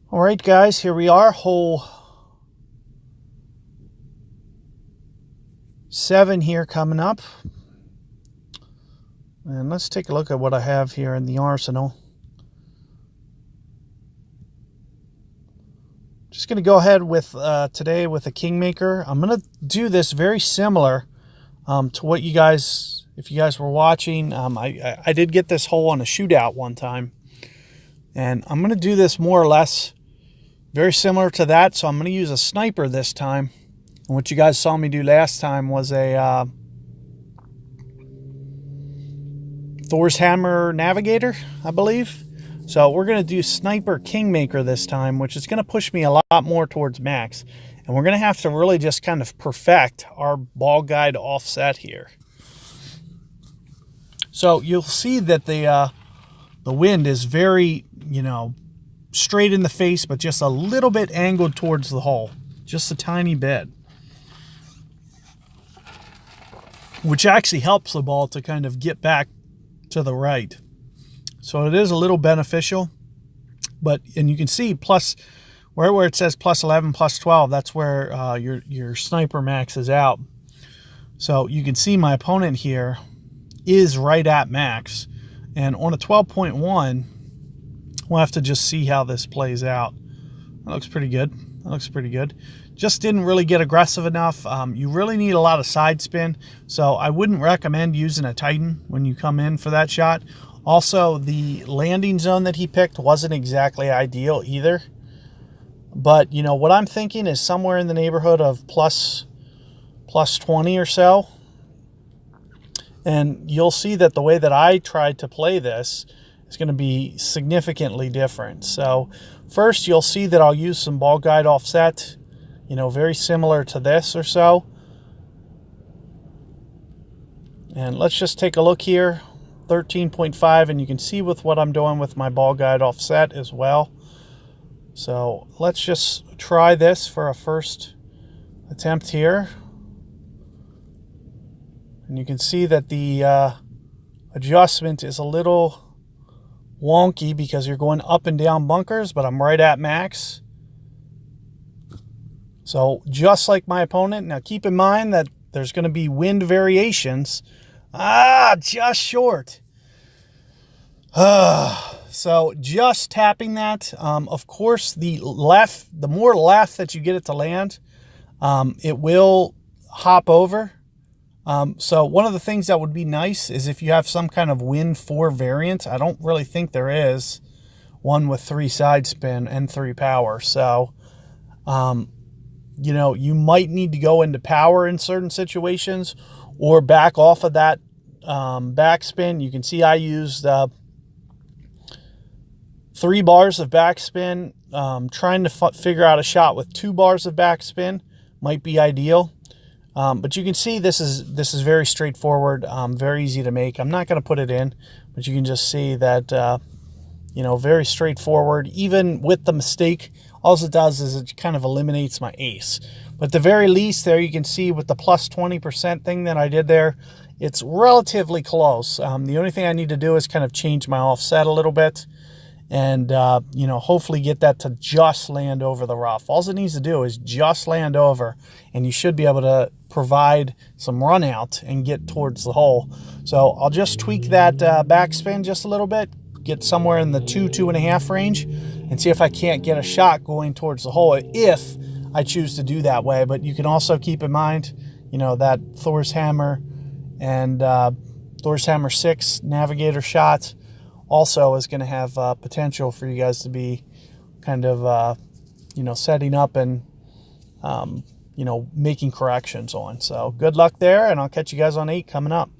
All right, guys, here we are, hole 7 here coming up. And let's take a look at what I have here in the arsenal. Just going to go ahead with today with a Kingmaker. I'm going to do this very similar to what you guys, if you guys were watching. I did get this hole on a shootout one time. And I'm going to do this more or less very similar to that. So I'm going to use a sniper this time. And what you guys saw me do last time was a Thor's Hammer Navigator, I believe. So we're going to do Sniper Kingmaker this time, which is going to push me a lot more towards max. And we're going to have to really just kind of perfect our ball guide offset here. So you'll see that the wind is very, straight in the face, but just a little bit angled towards the hull. Just a tiny bit. Which actually helps the ball to kind of get back to the right. So it is a little beneficial. And you can see plus, where it says plus 11, plus 12, that's where your sniper maxes out. So you can see my opponent here is right at max. And on a 12.1, we'll have to just see how this plays out. That looks pretty good. That looks pretty good. Just didn't really get aggressive enough. You really need a lot of side spin. So I wouldn't recommend using a Titan when you come in for that shot. Also, the landing zone that he picked wasn't exactly ideal either. But, what I'm thinking is somewhere in the neighborhood of plus 20 or so. And you'll see that the way that I tried to play this is going to be significantly different. So first, you'll see that I'll use some ball guide offset, very similar to this or so. And let's just take a look here, 13.5, and you can see with what I'm doing with my ball guide offset as well. So let's just try this for a first attempt here. And you can see that the adjustment is a little wonky because you're going up and down bunkers, but I'm right at max. So just like my opponent, now keep in mind that there's going to be wind variations. Just short. So just tapping that. Of course, the more left that you get it to land, it will hop over. So one of the things that would be nice is if you have some kind of wind 4 variant. I don't really think there is one with 3 side spin and 3 power. So, you might need to go into power in certain situations or back off of that backspin. You can see I used 3 bars of backspin. Trying to figure out a shot with 2 bars of backspin might be ideal. But you can see this is very straightforward, very easy to make. I'm not going to put it in, but you can just see that, very straightforward. Even with the mistake, all it does is it kind of eliminates my ace. But at the very least, there you can see with the plus 20% thing that I did there, it's relatively close. The only thing I need to do is kind of change my offset a little bit. And, hopefully get that to just land over the rough. All it needs to do is just land over, and you should be able to provide some run out and get towards the hole. So I'll just tweak that backspin just a little bit, get somewhere in the 2.5 range, and see if I can't get a shot going towards the hole if I choose to do that way. But you can also keep in mind, that Thor's Hammer and Thor's Hammer 6 Navigator shot also is going to have potential for you guys to be kind of, setting up and, making corrections on. So good luck there, and I'll catch you guys on 8 coming up.